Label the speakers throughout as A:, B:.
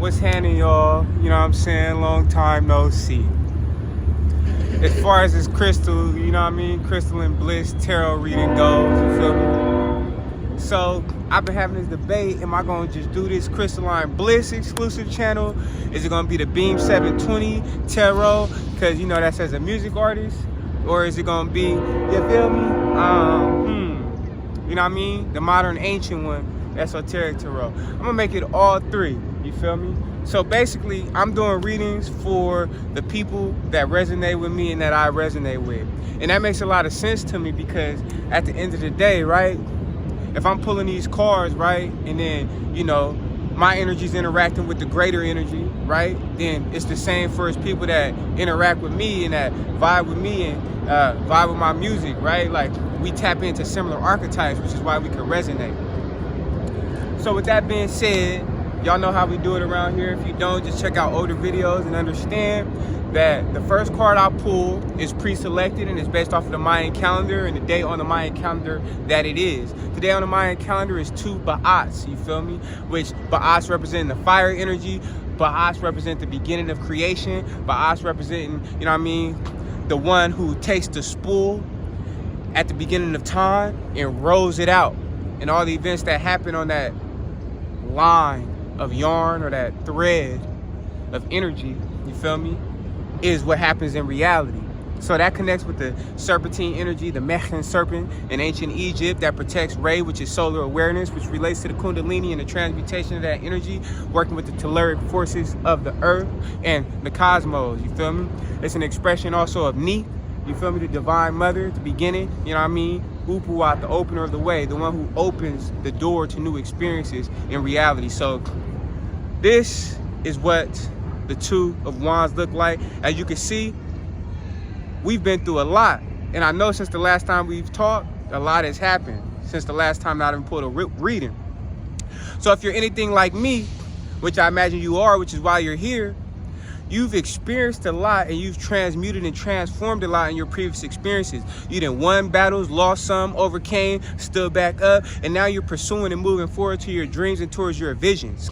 A: what's happening, y'all? You know what I'm saying? Long time no see. As far as this crystal, you know what I mean? Crystal and Bliss tarot reading goes, you feel me? So, I've been having this debate. Am I going to just do this Crystalline Bliss exclusive channel? Is it going to be the Beam 720 tarot? Because, you know, that's as a music artist. Or is it going to be, you feel me? You know what I mean? The modern ancient one, esoteric tarot. I'm going to make it all three. You feel me? So basically, I'm doing readings for the people that resonate with me and that I resonate with. And that makes a lot of sense to me because at the end of the day, right? If I'm pulling these cards, right? And then, you know, my energy's interacting with the greater energy, right? Then it's the same for people that interact with me and that vibe with me and vibe with my music, right? Like we tap into similar archetypes, which is why we can resonate. So with that being said, y'all know how we do it around here. If you don't, just check out older videos and understand that the first card I pull is pre-selected and it's based off of the Mayan calendar and the day on the Mayan calendar that it is. The day on the Mayan calendar is 2 Ba'ats, you feel me? Which Ba'ats representing the fire energy, Ba'ats represent the beginning of creation, Ba'ats representing, you know what I mean, the one who takes the spool at the beginning of time and rolls it out. And all the events that happen on that line of yarn or that thread of energy, you feel me, is what happens in reality. So that connects with the serpentine energy, the Mayan serpent in ancient Egypt that protects Re, which is solar awareness, which relates to the Kundalini and the transmutation of that energy, working with the telluric forces of the earth and the cosmos, you feel me? It's an expression also of Ni, you feel me, the divine mother, the beginning, you know what I mean? Upuat, the opener of the way, the one who opens the door to new experiences in reality. So this is what the 2 of Wands look like. As you can see, we've been through a lot. And I know since the last time we've talked, a lot has happened. Since the last time I done pulled a reading. So if you're anything like me, which I imagine you are, which is why you're here, you've experienced a lot and you've transmuted and transformed a lot in your previous experiences. You done won battles, lost some, overcame, stood back up, and now you're pursuing and moving forward to your dreams and towards your visions.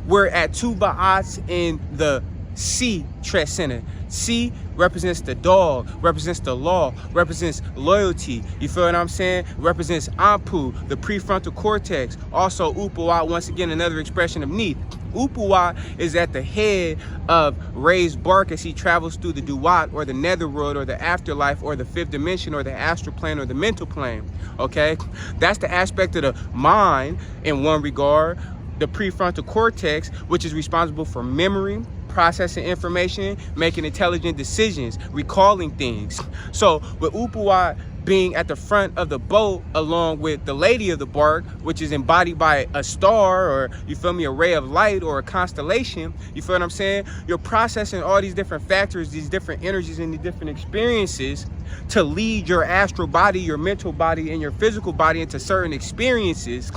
A: We're at 2 Ba'ats in the C Trescena. C represents the dog, represents the law, represents loyalty. You feel what I'm saying? Represents Ampu, the prefrontal cortex. Also Upuwa, once again, another expression of Neith. Upuwa is at the head of Ray's bark as he travels through the Duat or the netherworld or the afterlife or the 5th dimension or the astral plane or the mental plane, okay? That's the aspect of the mind in one regard. The prefrontal cortex, which is responsible for memory, processing information, making intelligent decisions, recalling things. So with Upuwa being at the front of the boat along with the lady of the bark, which is embodied by a star or, you feel me, a ray of light or a constellation, you feel what I'm saying? You're processing all these different factors, these different energies and the different experiences to lead your astral body, your mental body, and your physical body into certain experiences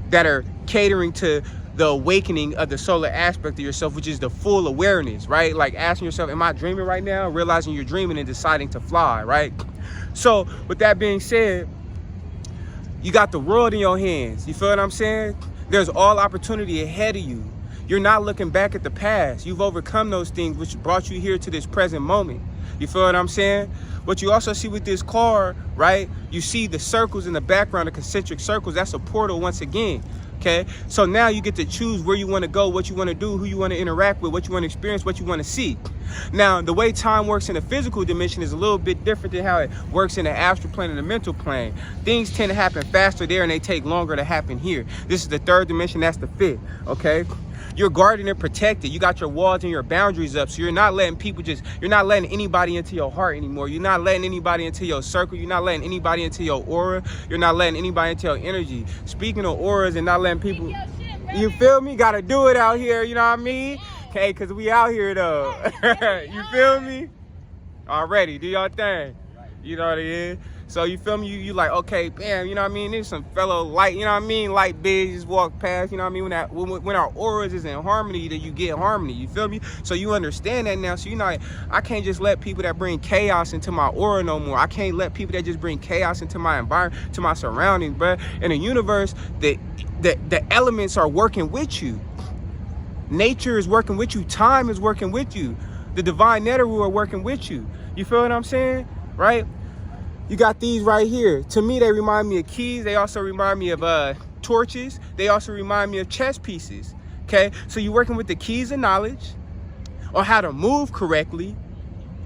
A: that are catering to the awakening of the solar aspect of yourself, which is the full awareness, right? Like asking yourself, am I dreaming right now? Realizing you're dreaming and deciding to fly, right? So with that being said, you got the world in your hands. You feel what I'm saying? There's all opportunity ahead of you. You're not looking back at the past. You've overcome those things which brought you here to this present moment. You feel what I'm saying? What you also see with this card, right? You see the circles in the background, the concentric circles. That's a portal once again. Okay, so now you get to choose where you want to go, what you want to do, who you want to interact with, what you want to experience, what you want to see. Now, the way time works in the physical dimension is a little bit different than how it works in the astral plane and the mental plane. Things tend to happen faster there and they take longer to happen here. This is the 3rd dimension, that's the 5th, okay? You're guarded and protected. You got your walls and your boundaries up. So you're not letting people you're not letting anybody into your heart anymore. You're not letting anybody into your circle. You're not letting anybody into your aura. You're not letting anybody into your energy. Speaking of auras and not letting people, you feel me? Gotta do it out here, you know what I mean? Okay, cause we out here though. You feel me? Already, do your thing. You know what it is? So you feel me? You like, okay, bam, you know what I mean? There's some fellow light, you know what I mean? Light bigs just walk past, you know what I mean? When our auras is in harmony, that you get harmony, you feel me? So you understand that now. So you're like, I can't just let people that bring chaos into my aura no more. I can't let people that just bring chaos into my environment, to my surroundings, bro. In the universe, the elements are working with you. Nature is working with you. Time is working with you. The divine Neteru are working with you. You feel what I'm saying? Right? You got these right here. To me, they remind me of keys. They also remind me of torches. They also remind me of chess pieces. Okay? So you're working with the keys of knowledge on how to move correctly.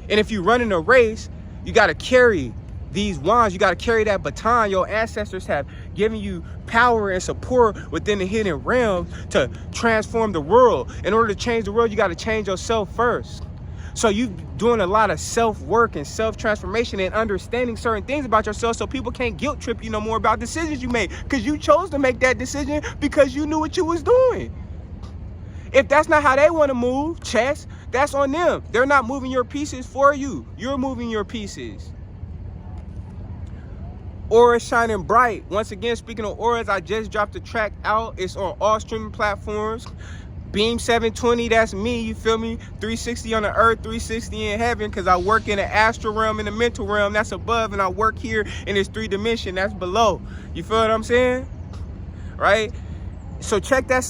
A: And if you run in a race, you got to carry these wands. You got to carry that baton. Your ancestors have given you power and support within the hidden realm to transform the world. In order to change the world, you got to change yourself first. So you doing a lot of self-work and self-transformation and understanding certain things about yourself, so people can't guilt trip you no more about decisions you made, because you chose to make that decision because you knew what you was doing. If that's not how they want to move, chess, that's on them. They're not moving your pieces for you. You're moving your pieces. Aura shining bright. Once again, speaking of auras, I just dropped the track out. It's on all streaming platforms. Beam 720, that's me, you feel me? 360 on the earth, 360 in heaven, because I work in the astral realm and the mental realm, that's above, and I work here in this 3 dimension, that's below. You feel what I'm saying? Right? So check that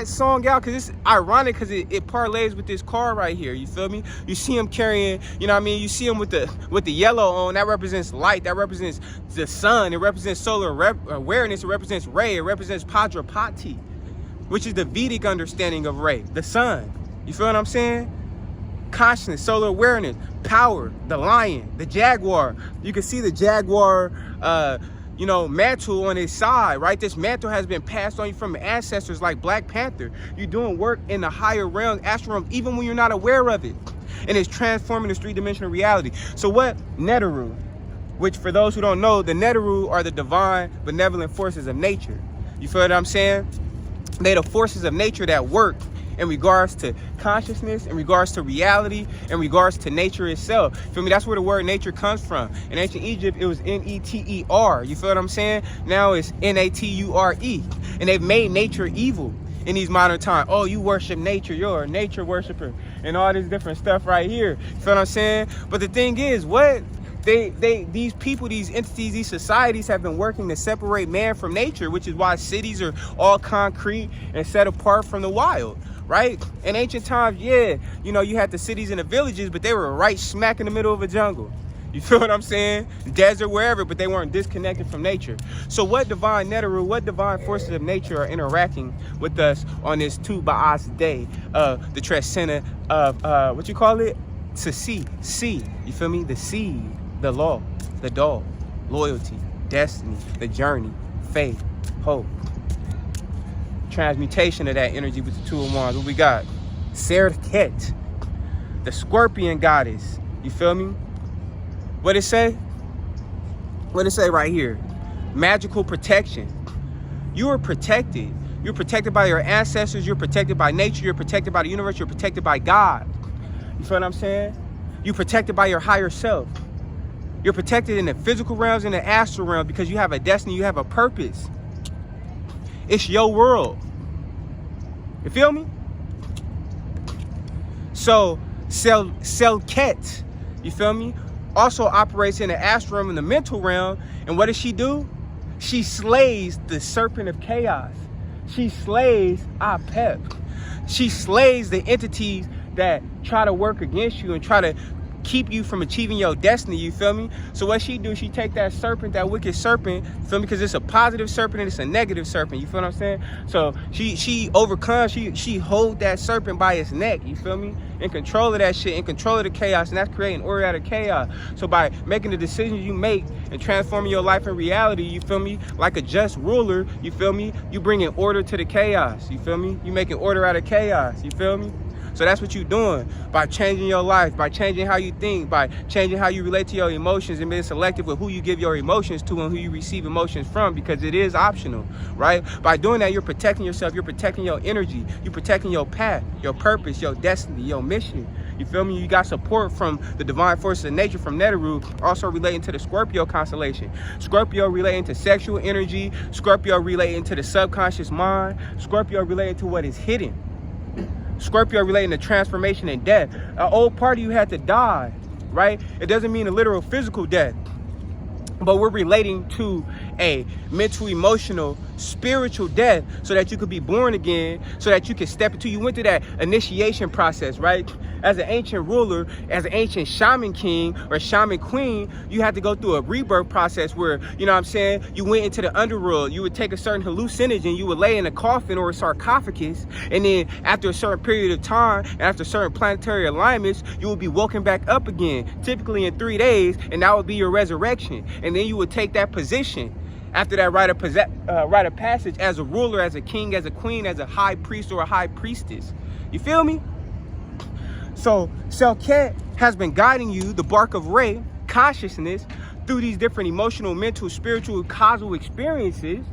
A: song out, because it's ironic, because it parlays with this card right here. You feel me? You see him carrying, you know what I mean? You see him with the yellow on. That represents light. That represents the sun. It represents solar awareness. It represents Ray. It represents Padrapati, which is the Vedic understanding of Ray, the sun. You feel what I'm saying? Consciousness, solar awareness, power, the lion, the jaguar. You can see the jaguar mantle on his side, right? This mantle has been passed on you from ancestors like Black Panther. You're doing work in the higher realm, astral realm, even when you're not aware of it. And it's transforming this 3-dimensional reality. So what? Neteru, which for those who don't know, the Neteru are the divine benevolent forces of nature. You feel what I'm saying? They're the forces of nature that work in regards to consciousness, in regards to reality, in regards to nature itself. Feel me? That's where the word nature comes from. In ancient Egypt, it was N-E-T-E-R. You feel what I'm saying? Now it's N-A-T-U-R-E. And they've made nature evil in these modern times. Oh, you worship nature. You're a nature worshiper. And all this different stuff right here. You feel what I'm saying? But the thing is, what? These people, these entities, these societies have been working to separate man from nature, which is why cities are all concrete and set apart from the wild, right? In ancient times, yeah, you had the cities and the villages, but they were right smack in the middle of a jungle. You feel what I'm saying? Desert, wherever, but they weren't disconnected from nature. So what divine Neteru, what divine forces of nature are interacting with us on this Tu Ba'as day of the Trescena of, what you call it? To see, you feel me? The seed. The law, the dog, loyalty, destiny, the journey, faith, hope. Transmutation of that energy with the 2 of Wands. What we got? Serket, the scorpion goddess. You feel me? What it say? What it say right here? Magical protection. You are protected. You're protected by your ancestors. You're protected by nature. You're protected by the universe. You're protected by God. You feel what I'm saying? You're protected by your higher self. You're protected in the physical realms and the astral realm because you have a destiny, you have a purpose. It's your world. You feel me? So, Selket, you feel me, also operates in the astral realm and the mental realm. And what does she do? She slays the serpent of chaos. She slays Apep. She slays the entities that try to work against you and try to keep you from achieving your destiny. You feel me? So what she do, she take that serpent, that wicked serpent, feel me, because it's a positive serpent and it's a negative serpent. You feel what I'm saying? So she overcomes, she hold that serpent by its neck, you feel me, in control of that shit, in control of the chaos, and that's creating order out of chaos. So by making the decisions you make and transforming your life in reality, you feel me, like a just ruler, you feel me, you bringing order to the chaos, you feel me, you making order out of chaos, you feel me. So that's what you're doing by changing your life, by changing how you think, by changing how you relate to your emotions, and being selective with who you give your emotions to and who you receive emotions from, because it is optional, right? By doing that, you're protecting yourself, you're protecting your energy, you're protecting your path, your purpose, your destiny, your mission. You feel me? You got support from the divine forces of nature, from Neteru, also relating to the Scorpio constellation. Scorpio relating to sexual energy, Scorpio relating to the subconscious mind, Scorpio relating to what is hidden. Scorpio relating to transformation and death. An old part of you had to die, right? It doesn't mean a literal physical death, but we're relating to a mental, emotional, spiritual death so that you could be born again, so that you can step into, you went through that initiation process, right? As an ancient ruler, as an ancient shaman king or shaman queen, you had to go through a rebirth process where, you know what I'm saying, you went into the underworld. You would take a certain hallucinogen, you would lay in a coffin or a sarcophagus, and then after a certain period of time, and after certain planetary alignments, you would be woken back up again, typically in 3 days, and that would be your resurrection. And then you would take that position after that rite of passage as a ruler, as a king, as a queen, as a high priest or a high priestess. You feel me? So Selket has been guiding you, the bark of Re, consciousness, through these different emotional, mental, spiritual, causal experiences,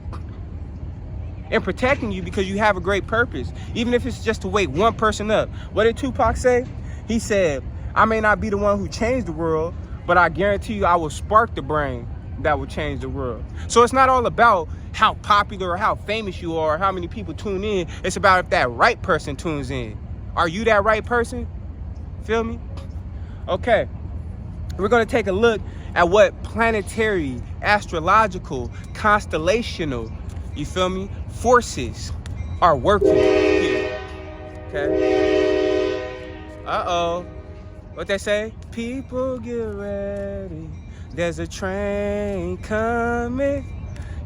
A: and protecting you because you have a great purpose, even if it's just to wake one person up. What did Tupac say? He said, I may not be the one who changed the world, but I guarantee you I will spark the brain that will change the world. So it's not all about how popular or how famous you are, or how many people tune in. It's about if that right person tunes in. Are you that right person? Feel me? Okay, we're going to take a look at what planetary, astrological, constellational, you feel me, forces are working here. Okay. Uh-oh. What they say? People get ready. There's a train coming.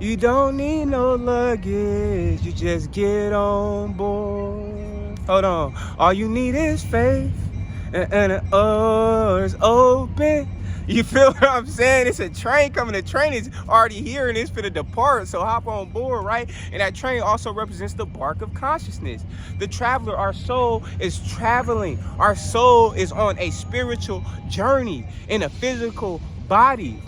A: You don't need no luggage. You just get on board. Hold on. All you need is faith. And the doors open. You feel what I'm saying? It's a train coming. The train is already here and it's finna depart. So hop on board, right? And that train also represents the bark of consciousness. The traveler, our soul is traveling. Our soul is on a spiritual journey in a physical body.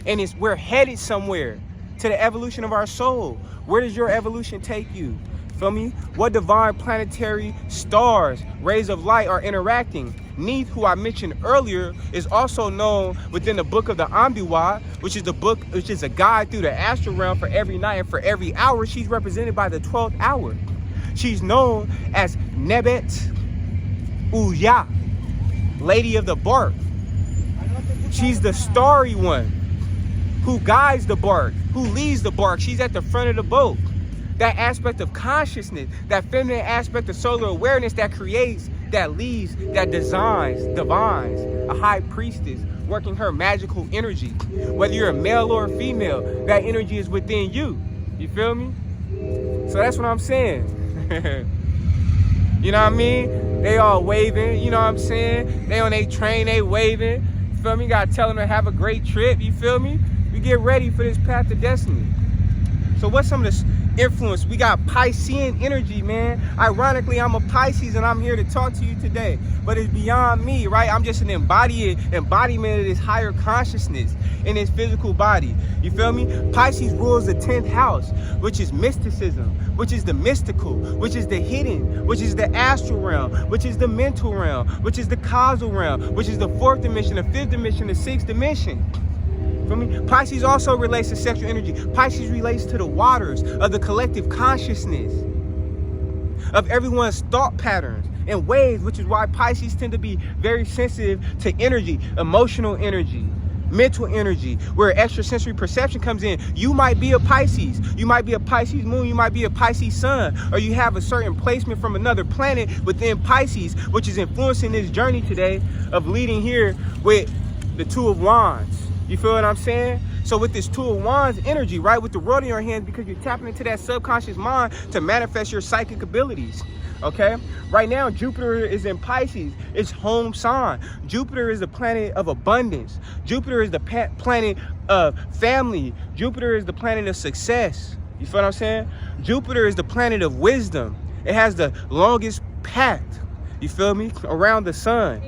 A: And we're headed somewhere to the evolution of our soul. Where does your evolution take you? Feel me? What divine planetary stars, rays of light are interacting? Neith, who I mentioned earlier, is also known within the book of the Amduat, which is a guide through the astral realm for every night and for every hour. She's represented by the 12th hour. She's known as Nebet Uya, Lady of the Bark. She's the starry one who guides the bark, who leads the bark. She's at the front of the boat. That aspect of consciousness, that feminine aspect of solar awareness that creates, that leads, that designs, divines, a high priestess working her magical energy. Whether you're a male or a female, that energy is within you. You feel me? So that's what I'm saying. You know what I mean? They all waving, you know what I'm saying? They on their train, they waving. You feel me? You gotta tell them to have a great trip, you feel me? We get ready for this path to destiny. So what's some of this influence? We got Piscean energy, man. Ironically, I'm a Pisces and I'm here to talk to you today, but it's beyond me, right? I'm just an embodiment of this higher consciousness in this physical body. You feel me? Pisces rules the 10th house, which is mysticism, which is the mystical, which is the hidden, which is the astral realm, which is the mental realm, which is the causal realm, which is the 4th dimension, the 5th dimension, the 6th dimension. For me, Pisces also relates to sexual energy. Pisces relates to the waters of the collective consciousness of everyone's thought patterns and waves, which is why Pisces tend to be very sensitive to energy, emotional energy, mental energy, where extrasensory perception comes in. You might be a Pisces. You might be a Pisces moon. You might be a Pisces sun, or you have a certain placement from another planet within Pisces, which is influencing this journey today of leading here with the Two of Wands. You feel what I'm saying? So with this Two of Wands energy, right, with the world in your hands, because you're tapping into that subconscious mind to manifest your psychic abilities, okay? Right now, Jupiter is in Pisces. It's home sign. Jupiter is the planet of abundance. Jupiter is the planet of family. Jupiter is the planet of success. You feel what I'm saying? Jupiter is the planet of wisdom. It has the longest path, you feel me, around the sun.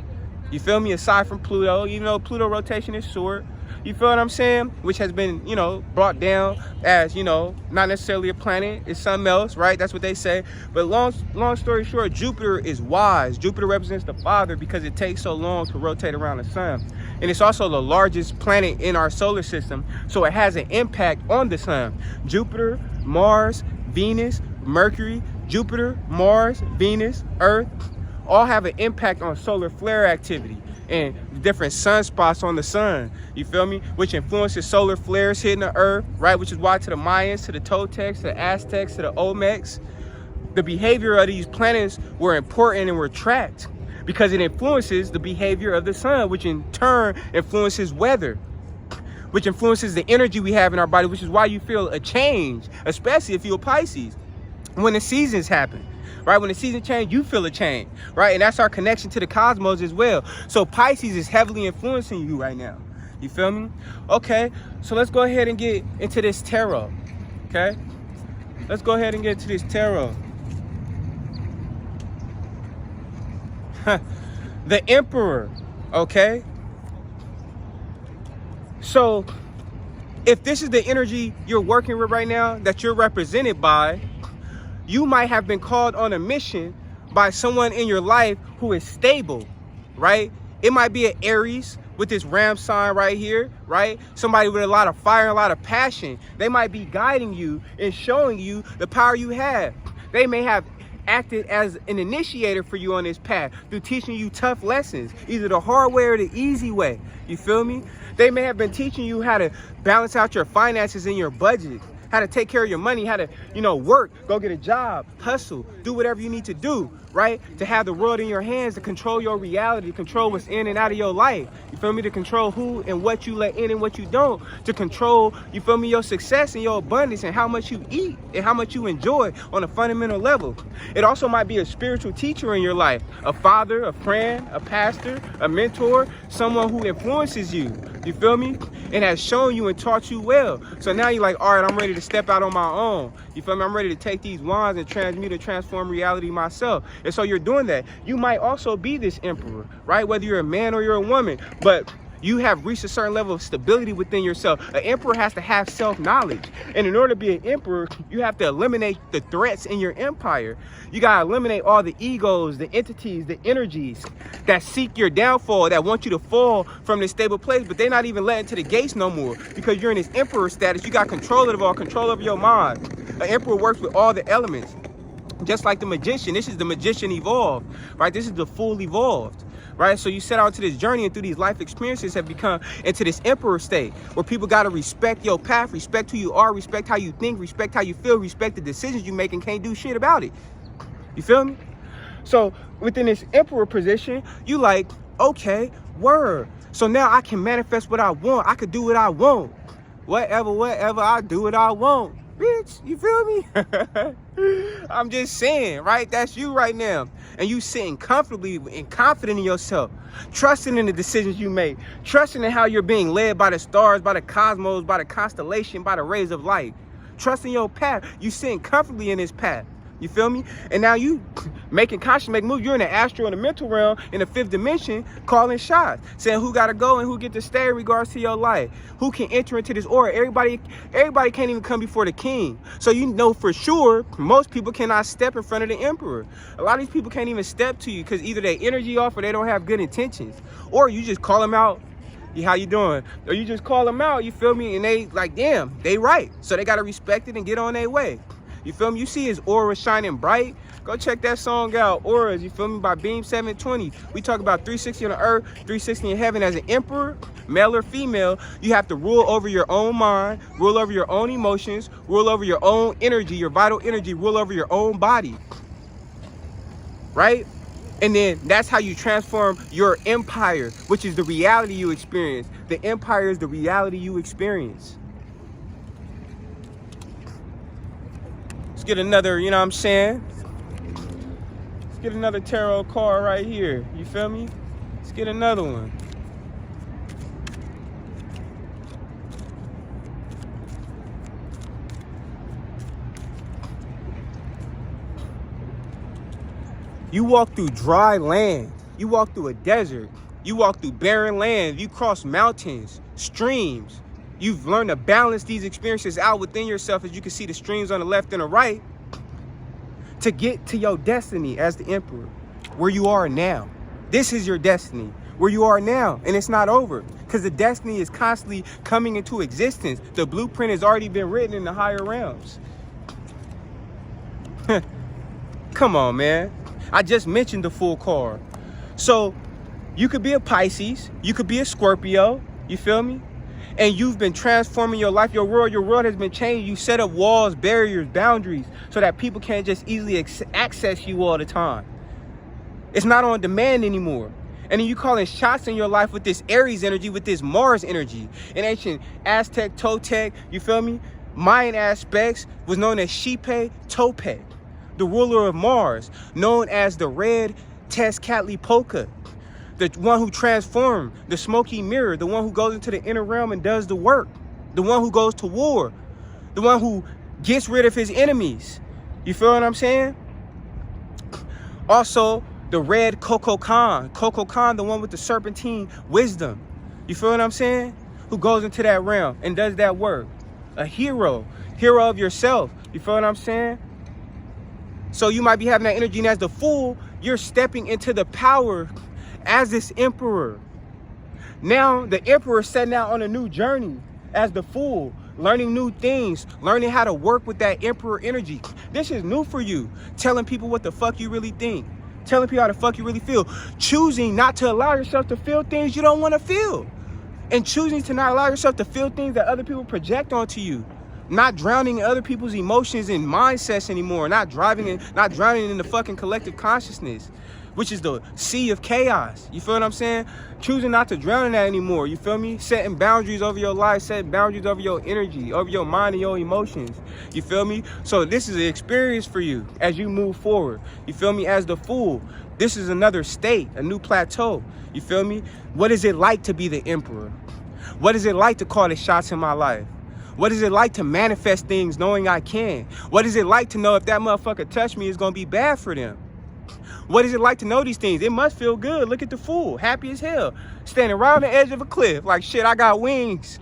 A: You feel me? Aside from Pluto, even though Pluto rotation is short. You feel what I'm saying? Which has been, you know, brought down as, you know, not necessarily a planet. It's something else, right? That's what they say. But long story short, Jupiter is wise. Jupiter represents the father because it takes so long to rotate around the sun. And it's also the largest planet in our solar system. So it has an impact on the sun. Jupiter, Mars, Venus, Mercury, Jupiter, Mars, Venus, Earth, all have an impact on solar flare activity. and different sunspots on the sun, you feel me? Which influences solar flares hitting the earth, right? Which is why to the Mayans, to the Toltecs, to the Aztecs, to the Olmecs, the behavior of these planets were important and were tracked because it influences the behavior of the sun, which in turn influences weather, which influences the energy we have in our body, which is why you feel a change, especially if you're a Pisces, when the seasons happen, right? When the season change, you feel a change, right? And that's our connection to the cosmos as well. So Pisces is heavily influencing you right now. You feel me? Okay, so let's go ahead and get into this tarot, okay? Let's go ahead and get into this tarot. The Emperor, okay? So if this is the energy you're working with right now, that you're represented by, you might have been called on a mission by someone in your life who is stable, right? It might be an Aries with this ram sign right here, right? Somebody with a lot of fire, a lot of passion. They might be guiding you and showing you the power you have. They may have acted as an initiator for you on this path through teaching you tough lessons, either the hard way or the easy way. You feel me? They may have been teaching you how to balance out your finances and your budget, how to take care of your money, how to, work, go get a job, hustle, do whatever you need to do, right? To have the world in your hands, to control your reality, to control what's in and out of your life. You feel me? To control who and what you let in and what you don't. To control, you feel me, your success and your abundance and how much you eat and how much you enjoy on a fundamental level. It also might be a spiritual teacher in your life, a father, a friend, a pastor, a mentor, someone who influences you. You feel me? And has shown you and taught you well. So now you're like, all right, I'm ready to step out on my own. You feel me? I'm ready to take these wands and transmute and transform reality myself. And so you're doing that. You might also be this emperor, right? Whether you're a man or you're a woman, but you have reached a certain level of stability within yourself. An emperor has to have self-knowledge. And in order to be an emperor, you have to eliminate the threats in your empire. You got to eliminate all the egos, the entities, the energies that seek your downfall, that want you to fall from this stable place, but they're not even letting to the gates no more because you're in this emperor status. You got control of it all, control over your mind. An emperor works with all the elements. Just like the magician, this is the magician evolved, right? This is the full evolved, right? So you set out to this journey and through these life experiences have become into this emperor state where people got to respect your path, respect who you are, respect how you think, respect how you feel, respect the decisions you make and can't do shit about it. You feel me? So within this emperor position, you like, okay, word. So now I can manifest what I want. I could do what I want. Whatever, I do what I want. Bitch, you feel me? I'm just saying, right? That's you right now. And you sitting comfortably and confident in yourself, trusting in the decisions you make, trusting in how you're being led by the stars, by the cosmos, by the constellation, by the rays of light. Trusting your path. You sitting comfortably in this path. You feel me? And now you making conscious, making moves. You're in the astral and the mental realm in the fifth dimension, calling shots, saying who got to go and who get to stay in regards to your life. Who can enter into this aura? Everybody can't even come before the king. So you know for sure, most people cannot step in front of the emperor. A lot of these people can't even step to you because either their energy off or they don't have good intentions. Or you just call them out. How you doing? Or you just call them out, you feel me? And they like, damn, they right. So they got to respect it and get on their way. You feel me? You see his aura shining bright. Go check that song out, Auras, you feel me, by Beam 720. We talk about 360 on the earth, 360 in heaven. As an emperor, male or female, you have to rule over your own mind, rule over your own emotions, rule over your own energy, your vital energy, rule over your own body. Right? And then that's how you transform your empire, which is the reality you experience. The empire is the reality you experience. Let's get another, you know what I'm saying? Let's get another tarot card right here. You feel me? Let's get another one. You walk through dry land. You walk through a desert. You walk through barren land. You cross mountains, streams. You've learned to balance these experiences out within yourself, as you can see the streams on the left and the right, to get to your destiny as the emperor, where you are now. This is your destiny, where you are now, and it's not over, because the destiny is constantly coming into existence. The blueprint has already been written in the higher realms. Come on, man. I just mentioned the full card. So You could be a Pisces, you could be a Scorpio, you feel me? And you've been transforming your life, your world has been changed. You set up walls, barriers, boundaries, so that people can't just easily access you all the time. It's not on demand anymore. And then you calling shots in your life with this Aries energy, with this Mars energy. In ancient Aztec, Toltec, you feel me? Mayan aspects was known as Xipe Topet, the ruler of Mars, known as the red Tezcatlipoca, the one who transformed, the smoky mirror, the one who goes into the inner realm and does the work, the one who goes to war, the one who gets rid of his enemies. You feel what I'm saying? Also, the red Coco Khan, the one with the serpentine wisdom. You feel what I'm saying? Who goes into that realm and does that work. A hero of yourself. You feel what I'm saying? So you might be having that energy, and as the Fool, you're stepping into the power as this emperor. Now the emperor is setting out on a new journey as the Fool, learning new things, learning how to work with that emperor energy. This is new for you. Telling people what the fuck you really think. Telling people how the fuck you really feel. Choosing not to allow yourself to feel things you don't want to feel. And choosing to not allow yourself to feel things that other people project onto you. Not drowning in other people's emotions and mindsets anymore. Not drowning in the fucking collective consciousness, which is the sea of chaos. You feel what I'm saying? Choosing not to drown in that anymore. You feel me? Setting boundaries over your life, setting boundaries over your energy, over your mind and your emotions. You feel me? So this is an experience for you as you move forward. You feel me? As the Fool, this is another state, a new plateau. You feel me? What is it like to be the emperor? What is it like to call the shots in my life? What is it like to manifest things knowing I can? What is it like to know if that motherfucker touch me, it's gonna be bad for them? What is it like to know these things? It must feel good. Look at the Fool, happy as hell, standing right on the edge of a cliff, like shit, I got wings.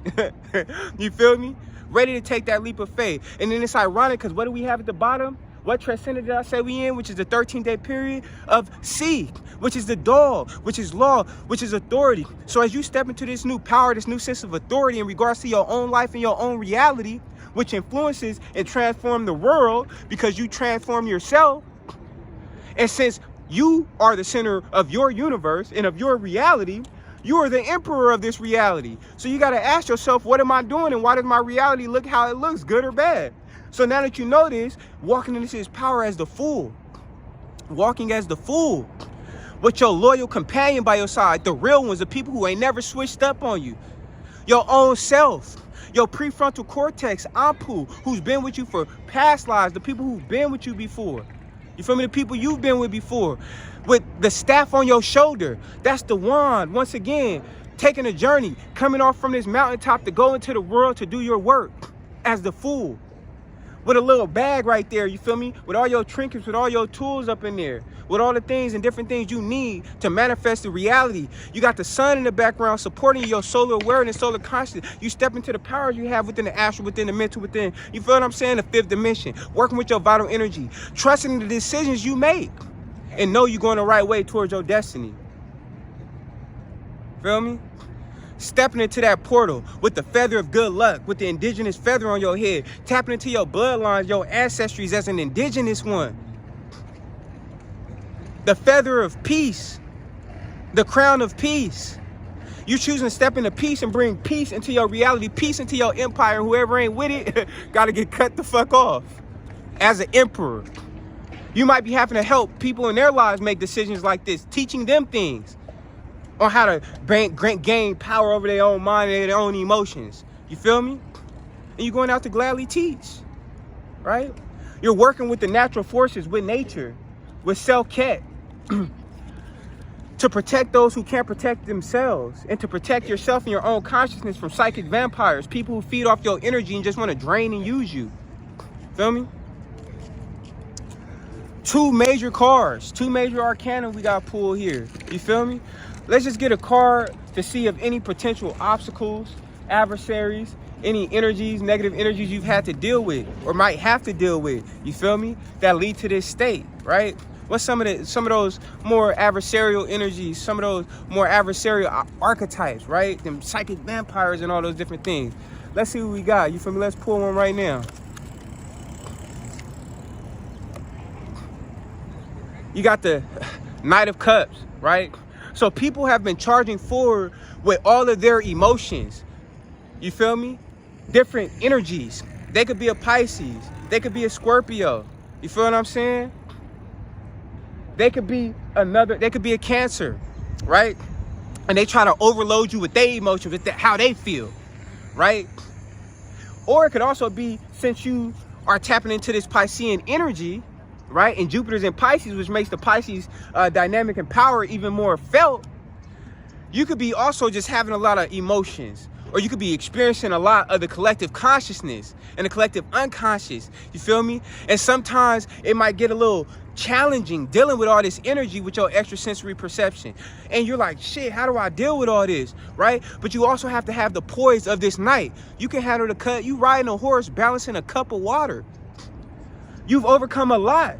A: You feel me? Ready to take that leap of faith. And then it's ironic because what do we have at the bottom? What transcendent did I say we in? Which is the 13-day period of C, which is the dog, which is law, which is authority. So as you step into this new power, this new sense of authority in regards to your own life and your own reality, which influences and transforms the world because you transform yourself. And since you are the center of your universe and of your reality, you are the emperor of this reality. So you got to ask yourself, what am I doing and why does my reality look how it looks, good or bad? So now that you know this, walking into this power as the Fool, walking as the Fool, with your loyal companion by your side, the real ones, the people who ain't never switched up on you, your own self, your prefrontal cortex, Ampu, who's been with you for past lives, the people who've been with you before. You feel me? The people you've been with before. With the staff on your shoulder, that's the wand. Once again, taking a journey, coming off from this mountaintop to go into the world to do your work as the Fool. With a little bag right there, you feel me? With all your trinkets, with all your tools up in there, with all the things and different things you need to manifest the reality. You got the sun in the background supporting your solar awareness, solar consciousness. You step into the powers you have within the astral, within the mental, within, you feel what I'm saying? The fifth dimension, working with your vital energy, trusting in the decisions you make, and know you're going the right way towards your destiny. Feel me? Stepping into that portal with the feather of good luck, with the indigenous feather on your head, tapping into your bloodlines, your ancestries as an indigenous one. The feather of peace, the crown of peace. You choosing to step into peace and bring peace into your reality, peace into your empire. Whoever ain't with it, gotta get cut the fuck off. As an emperor, you might be having to help people in their lives make decisions like this, teaching them things on how to gain power over their own mind and their own emotions. You feel me? And you're going out to gladly teach, right? You're working with the natural forces, with nature, with Selket, to protect those who can't protect themselves, and to protect yourself and your own consciousness from psychic vampires, people who feed off your energy and just want to drain and use you. Feel me? Two major cards, two major arcana we got pulled here. You feel me? Let's just get a card to see if any potential obstacles, adversaries, any energies, negative energies you've had to deal with or might have to deal with, you feel me, that lead to this state, right? What's some of those more adversarial energies, some of those more adversarial archetypes, right? Them psychic vampires and all those different things. Let's see what we got, you feel me? Let's pull one right now. You got the Knight of Cups, right? So people have been charging forward with all of their emotions. You feel me? Different energies. They could be a Pisces. They could be a Scorpio. You feel what I'm saying? They could be a Cancer, right? And they try to overload you with their emotions, with how they feel, right? Or it could also be, since you are tapping into this Piscean energy, right? And Jupiter's in Pisces, which makes the Pisces dynamic and power even more felt. You could be also just having a lot of emotions, or you could be experiencing a lot of the collective consciousness and the collective unconscious. You feel me? And sometimes it might get a little challenging dealing with all this energy with your extrasensory perception. And you're like, shit, how do I deal with all this, right? But you also have to have the poise of this night. You can handle the cut. You riding a horse, balancing a cup of water. You've overcome a lot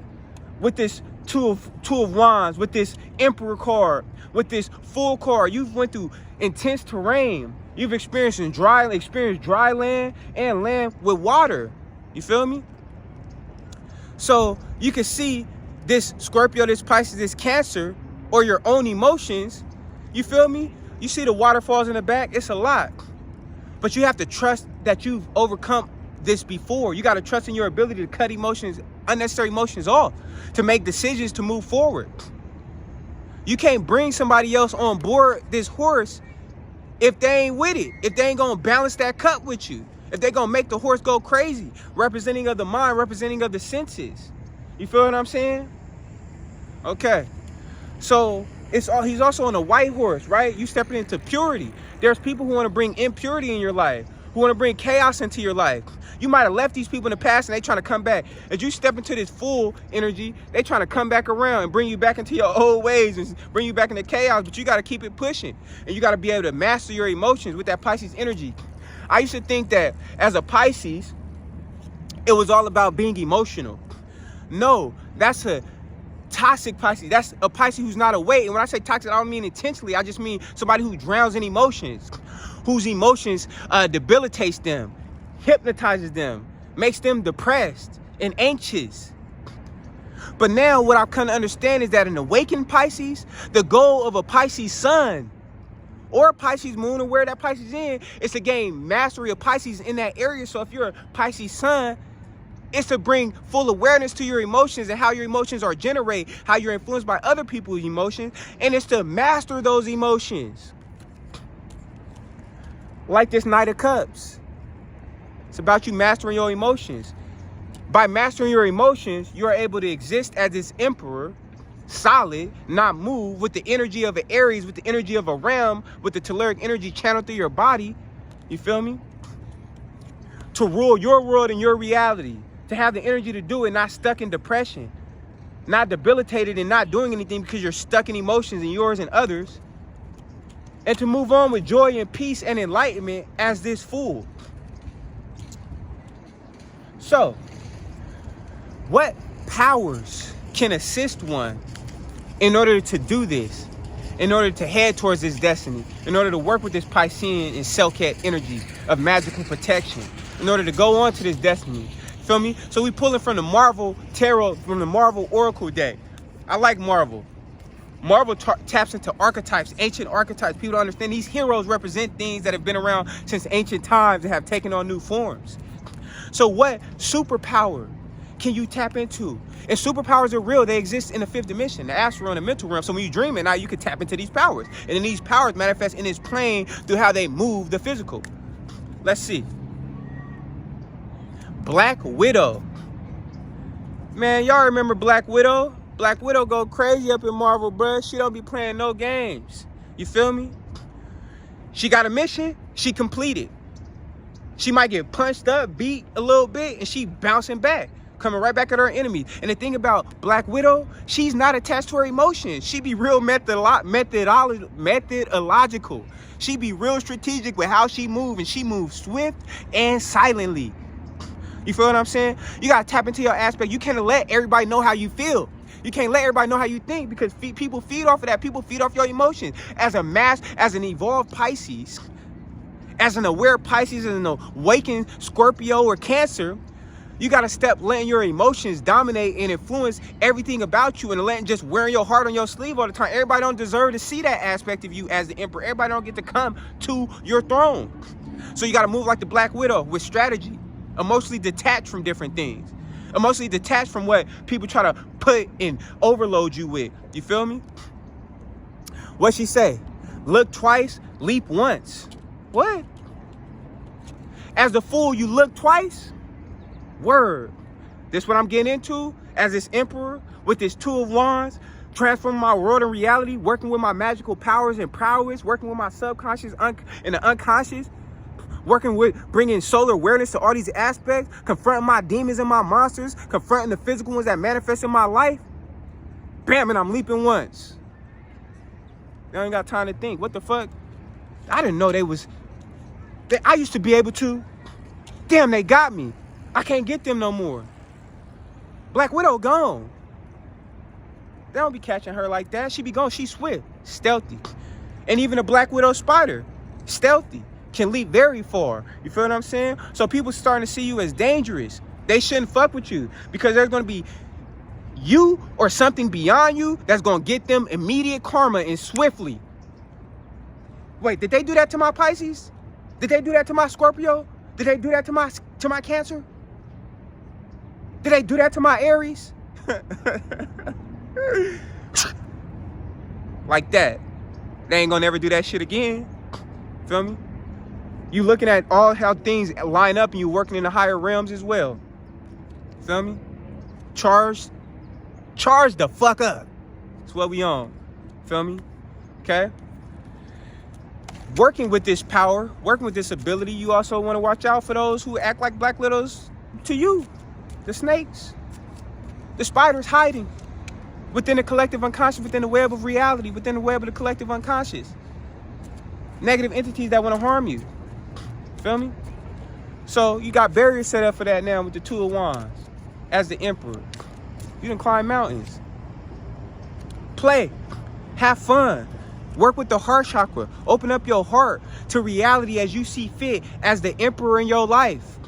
A: with this two of wands, with this emperor card, with this full card. You've went through intense terrain. You've experienced dry land and land with water. You feel me? So you can see this Scorpio, this Pisces, this Cancer, or your own emotions. You feel me? You see the waterfalls in the back. It's a lot. But you have to trust that you've overcome this before. You got to trust in your ability to cut emotions, unnecessary emotions off, to make decisions to move forward. You can't bring somebody else on board this horse if they ain't with it, if they ain't gonna balance that cup with you, if they gonna make the horse go crazy, representing of the mind, representing of the senses. You feel what I'm saying? Okay. So he's also on a white horse, right? You stepping into purity. There's people who want to bring impurity in your life, who want to bring chaos into your life. You might have left these people in the past and they trying to come back. As you step into this full energy, they trying to come back around and bring you back into your old ways and bring you back into chaos, but you got to keep it pushing. And you got to be able to master your emotions with that Pisces energy. I used to think that as a Pisces, it was all about being emotional. No, that's a toxic Pisces. That's a Pisces who's not awake. And when I say toxic, I don't mean intentionally. I just mean somebody who drowns in emotions, whose emotions debilitates them, hypnotizes them, makes them depressed and anxious. But now what I've come to understand is that an awakened Pisces, the goal of a Pisces sun or a Pisces moon, or where that Pisces in, is to gain mastery of Pisces in that area. So if you're a Pisces sun, it's to bring full awareness to your emotions and how your emotions are generated, how you're influenced by other people's emotions, and it's to master those emotions. Like this Knight of Cups. It's about you mastering your emotions. By mastering your emotions, you are able to exist as this emperor, solid, not move, with the energy of an Aries, with the energy of a ram, with the telluric energy channeled through your body. You feel me? To rule your world and your reality. To have the energy to do it, not stuck in depression. Not debilitated and not doing anything because you're stuck in emotions and yours and others. And to move on with joy and peace and enlightenment as this fool. So, what powers can assist one in order to do this, in order to head towards this destiny, in order to work with this Piscean and Selkat energy of magical protection, in order to go on to this destiny? Feel me? So we pulling from the Marvel Tarot, from the Marvel Oracle deck. I like Marvel. Marvel taps into archetypes, ancient archetypes. People don't understand these heroes represent things that have been around since ancient times and have taken on new forms. So what superpower can you tap into? And superpowers are real. They exist in the fifth dimension, the astral and the mental realm. So when you dream at night, you can tap into these powers. And then these powers manifest in this plane through how they move the physical. Let's see. Black Widow. Man, y'all remember Black Widow? Black Widow go crazy up in Marvel, bruh. She don't be playing no games. You feel me? She got a mission. She completed. She might get punched up, beat a little bit, and she bouncing back, coming right back at her enemy. And the thing about Black Widow, she's not attached to her emotions. She be real methodological. She be real strategic with how she move, and she moves swift and silently. You feel what I'm saying? You gotta tap into your aspect. You can't let everybody know how you feel. You can't let everybody know how you think, because people feed off of that. People feed off your emotions. As an evolved Pisces, as an aware Pisces, as an awakened Scorpio or Cancer, You got to step letting your emotions dominate and influence everything about you, and letting just wearing your heart on your sleeve all the time. Everybody don't deserve to see that aspect of you as the emperor. Everybody don't get to come to your throne. So you got to move like the Black Widow with strategy, emotionally detached from different things, emotionally detached from what people try to put and overload you with. You feel me? What she say? Look twice, leap once. What? As the fool, you look twice? Word. This what I'm getting into as this emperor with this Two of Wands, transforming my world and reality, working with my magical powers and prowess, working with my subconscious and the unconscious, working with bringing solar awareness to all these aspects, confronting my demons and my monsters, confronting the physical ones that manifest in my life. Bam, and I'm leaping once. I ain't got time to think. What the fuck? I didn't know I used to be able to. Damn, they got me. I can't get them no more. Black Widow gone. They don't be catching her like that. She be gone. She's swift, stealthy. And even a Black Widow spider, stealthy, can leap very far. You feel what I'm saying? So people starting to see you as dangerous. They shouldn't fuck with you because there's going to be you or something beyond you that's going to get them immediate karma and swiftly. Wait, did they do that to my Pisces? Did they do that to my Scorpio? Did they do that to my Cancer? Did they do that to my Aries? Like that. They ain't gonna never do that shit again. Feel me? You looking at all how things line up and you working in the higher realms as well. Feel me? Charge the fuck up. That's what we on. Feel me? Okay? Working with this power, working with this ability, you also want to watch out for those who act like Black Widows to you. The snakes, the spiders hiding within the collective unconscious, within the web of reality, within the web of the collective unconscious. Negative entities that want to harm you. Feel me? So you got barriers set up for that now with the Two of Wands as the emperor. You done climb mountains. Play. Have fun. Work with the heart chakra. Open up your heart to reality as you see fit as the emperor in your life.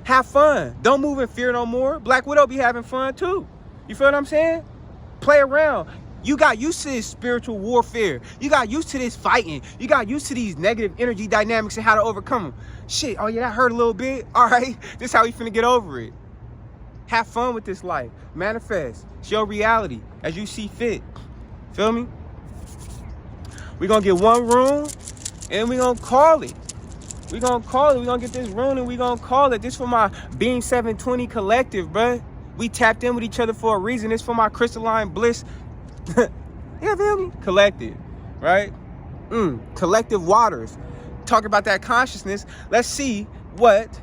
A: Have fun. Don't move in fear no more. Black Widow be having fun too. You feel what I'm saying? Play around. You got used to this spiritual warfare. You got used to this fighting. You got used to these negative energy dynamics and how to overcome them. Shit, oh yeah, that hurt a little bit. All right, this is how we finna get over it. Have fun with this life. Manifest. Show reality as you see fit. Feel me? We're gonna get one room and we're gonna call it. We're gonna call it. We're gonna get this room and we're gonna call it. This for my Beam 720 collective, bruh. We tapped in with each other for a reason. This for my crystalline bliss. You feel me? Collective, right? Collective waters. Talk about that consciousness. Let's see what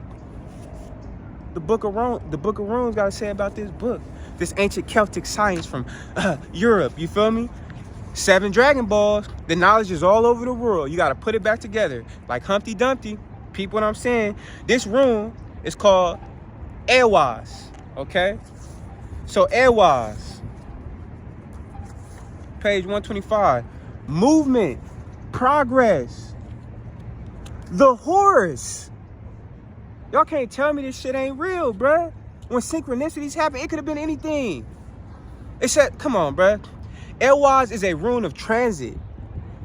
A: the Book of Runes got to say about this book. This ancient Celtic science from Europe. You feel me? 7 Dragon Balls. The knowledge is all over the world. You got to put it back together. Like Humpty Dumpty. Peep what I'm saying. This room is called Aries. Okay? So Aries. Page 125. Movement. Progress. The horse. Y'all can't tell me this shit ain't real, bruh. When synchronicities happen, it could have been anything. It said, come on, bruh. Aries is a rune of transit,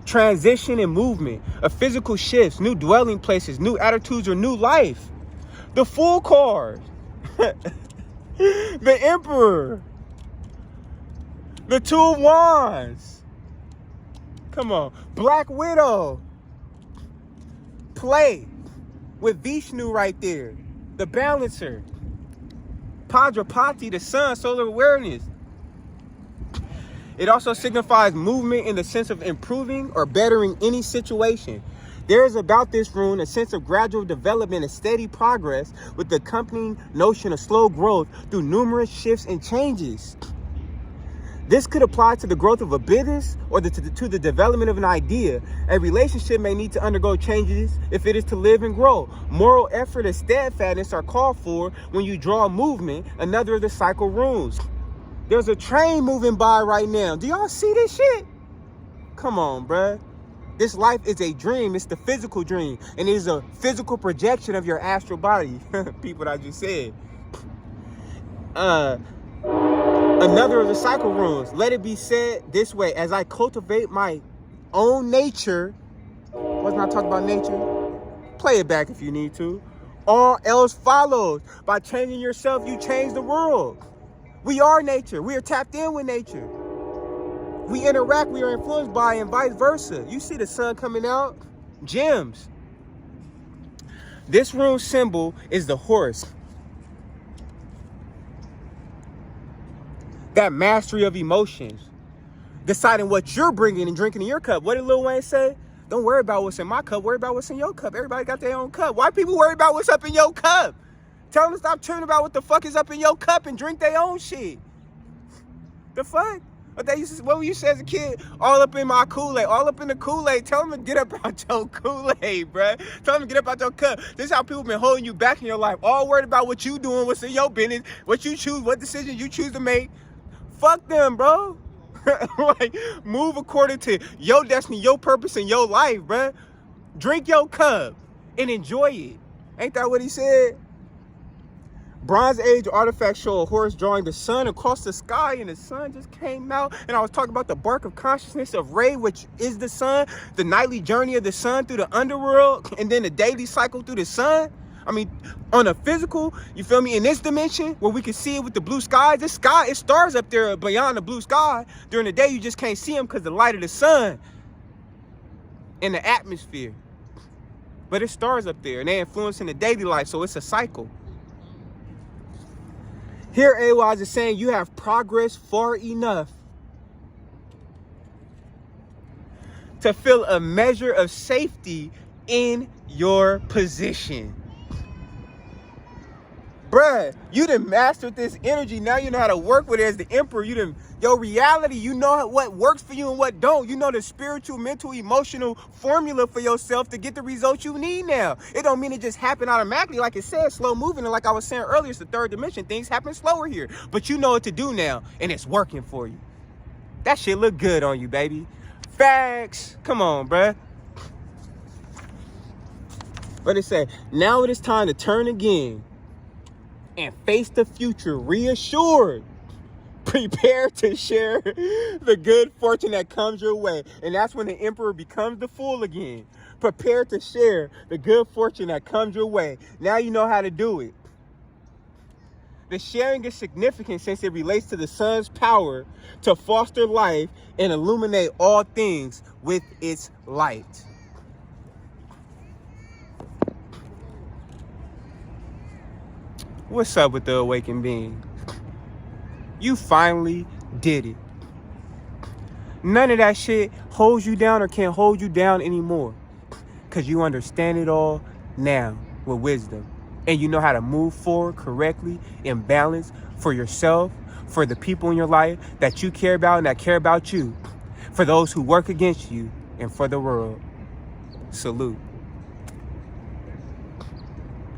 A: transition and movement, of physical shifts, new dwelling places, new attitudes, or new life. The Fool card. The Emperor. The Two of Wands. Come on. Black Widow. Play. With Vishnu right there. The Balancer. Padrapati, the sun, solar awareness. It also signifies movement in the sense of improving or bettering any situation. There is about this rune a sense of gradual development and steady progress with the accompanying notion of slow growth through numerous shifts and changes. This could apply to the growth of a business or to the development of an idea. A relationship may need to undergo changes if it is to live and grow. Moral effort and steadfastness are called for when you draw a movement, another of the cycle runes. There's a train moving by right now. Do y'all see this shit? Come on, bruh. This life is a dream. It's the physical dream. And it is a physical projection of your astral body. People, I just said. Another of the cycle rules. Let it be said this way: as I cultivate my own nature, wasn't I talking about nature? Play it back if you need to. All else follows. By changing yourself, you change the world. We are nature. We are tapped in with nature. We interact, we are influenced by, and vice versa. You see the sun coming out, gems. This room symbol is the horse. That mastery of emotions. Deciding what you're bringing and drinking in your cup. What did Lil Wayne say? Don't worry about what's in my cup. Worry about what's in your cup. Everybody got their own cup. Why people worry about what's up in your cup? Tell them to stop tripping about what the fuck is up in your cup and drink their own shit. The fuck? What you say as a kid? All up in my Kool-Aid. All up in the Kool-Aid. Tell them to get up out your Kool-Aid, bruh. Tell them to get up out your cup. This is how people been holding you back in your life. All worried about what you doing, what's in your business, what you choose, what decisions you choose to make. Fuck them, bro. Like, move according to your destiny, your purpose, and your life, bruh. Drink your cup and enjoy it. Ain't that what he said? Bronze Age artifacts show a horse drawing the sun across the sky, and the sun just came out. And I was talking about the bark of consciousness of Re, which is the sun, the nightly journey of the sun through the underworld, and then the daily cycle through the sun. I mean, on a physical, you feel me, in this dimension where we can see it with the blue sky, this sky, it stars up there beyond the blue sky. During the day, you just can't see them because the light of the sun in the atmosphere. But it stars up there, and they influence in the daily life, so it's a cycle. Here, AWAS is saying you have progressed far enough to feel a measure of safety in your position. Bruh, you done mastered this energy. Now you know how to work with it as the emperor. Your reality, you know what works for you and what don't. You know the spiritual, mental, emotional formula for yourself to get the results you need now. It don't mean it just happened automatically. Like it said, slow moving. And like I was saying earlier, it's the third dimension. Things happen slower here. But you know what to do now, and it's working for you. That shit look good on you, baby. Facts. Come on, bruh. What it say? Now it is time to turn again and face the future reassured. Prepare to share the good fortune that comes your way. And that's when the emperor becomes the fool again. Prepare to share the good fortune that comes your way. Now you know how to do it. The sharing is significant since it relates to the sun's power to foster life and illuminate all things with its light. What's up with the awakened being? You finally did it. None of that shit holds you down or can't hold you down anymore. Because you understand it all now with wisdom. And you know how to move forward correctly in balance for yourself, for the people in your life that you care about and that care about you, for those who work against you, and for the world. Salute.